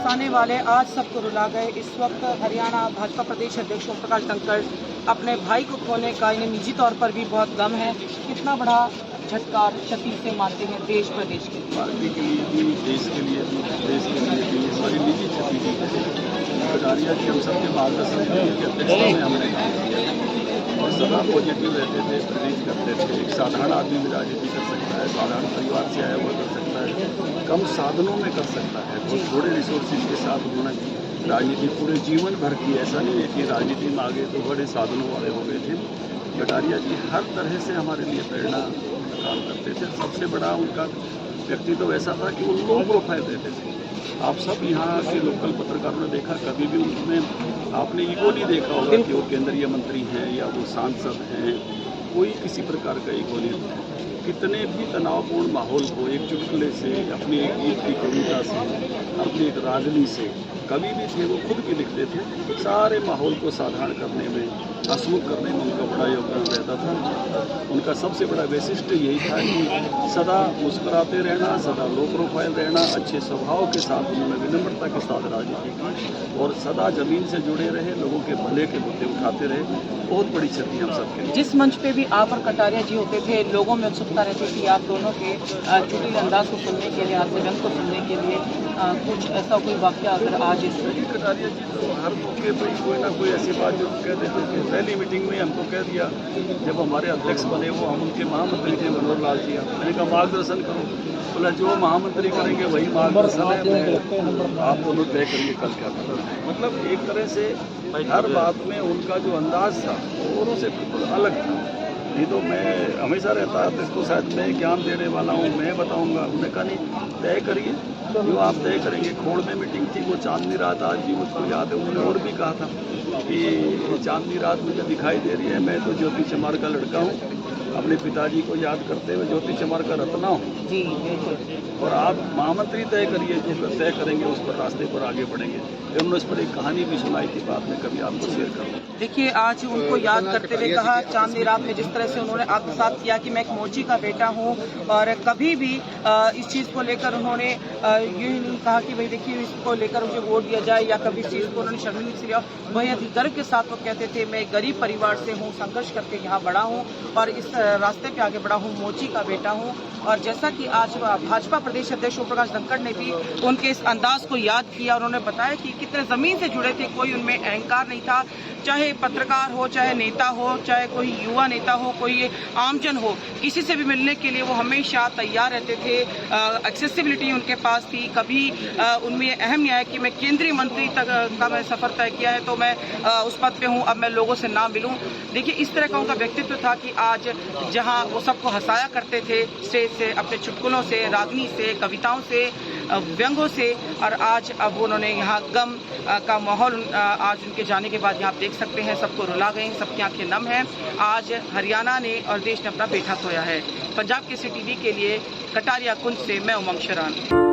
आने वाले आज सबको रुला गए। इस वक्त हरियाणा भाजपा प्रदेश अध्यक्ष ओम प्रकाश धनखड़ अपने भाई को खोने का इन्हें निजी तौर पर भी बहुत गम है। कितना बड़ा झटका क्षति से मानते हैं देश प्रदेश के पार्टी के लिए भी, देश के लिए भी, देश के लिए भी बड़ी निजी क्षति की है। कटारिया जी हम सबके मार्गदर्शन के अध्यक्ष में हमने काम किया और सदा पॉजिटिव रहते थे, प्रेरित करते थे। एक साधारण आदमी भी राजनीति कर सकता है, साधारण परिवार से आया हुआ कर सकता है, कम साधनों में कर सकता है। बहुत थोड़े रिसोर्सेज के साथ उन्होंने राजनीति पूरे जीवन भर की। ऐसा नहीं है कि राजनीति में आगे तो बड़े साधनों वाले हो गए थे। कटारिया जी हर तरह से हमारे लिए प्रेरणा काम करते थे। सबसे बड़ा उनका व्यक्तित्व ऐसा था कि वो लो प्रोफाइल रहते थे। आप सब यहाँ के लोकल पत्रकारों ने देखा, कभी भी उनमें आपने ईगो नहीं देखा होगा कि वो केंद्रीय मंत्री हैं या वो सांसद हैं। कोई किसी प्रकार का ईगो नहीं। कितने भी तनावपूर्ण माहौल को एक चुटकुले से, अपनी एक गीत की कविता से, अपनी एक रागनी से कभी भी थे वो खुद भी लिखते थे। सारे माहौल को साधारण करने में, हंसमुख करने में उनका बड़ा योगदान रहता था। उनका सबसे बड़ा वैशिष्ट्य यही था कि सदा मुस्कुराते रहना, सदा लो प्रोफाइल रहना, अच्छे स्वभाव के साथ उन्होंने विनम्रता के साथ राजनीति की और सदा जमीन से जुड़े रहे, लोगों के भले के मुद्दे उठाते रहे। बहुत बड़ी क्षति हम सबके लिए। जिस मंच पे भी आप और कटारिया जी होते थे, लोगों में उत्सुकता रहती थी आप दोनों के जुटिल अंदाज को सुनने के लिए, हास्य व्यंग को सुनने के लिए। कुछ ऐसा कोई वाक्य अगर आज कटारिया जी तो हर मौके पर कोई ना कोई ऐसी बात जो कह देते थे। पहली मीटिंग में हमको कह दिया, जब हमारे अध्यक्ष बने वो, हम उनके महामंत्री थे मनोहर लाल जी। मैंने कहा मार्गदर्शन करो। बोला जो महामंत्री करेंगे वही मार्गदर्शन है, आप दोनों तय करिए कल क्या करना है। मतलब एक तरह से हर बात में उनका जो अंदाज था औरों से बिल्कुल अलग था। नहीं तो मैं हमेशा रहता तो इसको शायद मैं ज्ञान देने वाला हूँ, मैं बताऊँगा। उन्होंने कहा नहीं, तय करिए जो आप तय करेंगे। खोड़ में मीटिंग थी, वो चांदनी रात आज भी मुझको याद है। उन्होंने और भी कहा था कि चांदनी रात मुझे दिखाई दे रही है, मैं तो ज्योति चमार का लड़का हूँ, अपने पिताजी को याद करते हुए ज्योति चमार का रत्ना हूँ जी। और आप महामंत्री तय करिए, जो तय करेंगे उस पर रास्ते पर आगे बढ़ेंगे। उन्होंने उस पर एक कहानी भी सुनाई थी, बाद में कभी आपको शेयर करूँ। देखिए आज उनको याद करते हुए कहा चांदनी रात में जिस तरह से उन्होंने आत्मसात किया कि मैं एक मोची का बेटा हूँ और कभी भी इस चीज़ को लेकर उन्होंने ये नहीं कहा कि भाई देखिए इसको लेकर मुझे वोट दिया जाए या कभी इस चीज़ को उन्होंने शर्मिंदा से लिया। वही अधिक गर्व के साथ वो कहते थे मैं गरीब परिवार से हूँ, संघर्ष करके यहाँ बड़ा हूँ और इस रास्ते पे आगे बढ़ा हूँ, मोची का बेटा हूँ। और जैसा कि आज भाजपा प्रदेश अध्यक्ष ओम प्रकाश धनखड़ ने भी उनके इस अंदाज को याद किया। उन्होंने बताया कि कितने जमीन से जुड़े थे, कोई उनमें अहंकार नहीं था। चाहे पत्रकार हो, चाहे नेता हो, चाहे कोई युवा नेता हो, कोई आमजन हो, किसी से भी मिलने के लिए वो हमेशा तैयार रहते थे। एक्सेसिबिलिटी उनके पास थी। कभी उनमें अहम नहीं आया कि मैं केंद्रीय मंत्री तक का मैं सफर तय किया है तो मैं उस पद पे हूँ, अब मैं लोगों से ना मिलूं। देखिए इस तरह का उनका व्यक्तित्व था कि आज जहां वो सबको हंसाया करते थे स्टेज से, अपने चुटकुलों से, रागनी से, कविताओं से, व्यंगों से, और आज अब उन्होंने यहाँ गम का माहौल आज उनके जाने के बाद यहाँ देख सकते हैं, सबको रुला गए, सबकी आंखें नम हैं। आज हरियाणा ने और देश ने अपना बेटा खोया है। पंजाब के CTV के लिए कटारिया कुंज से मैं उमंग शरान।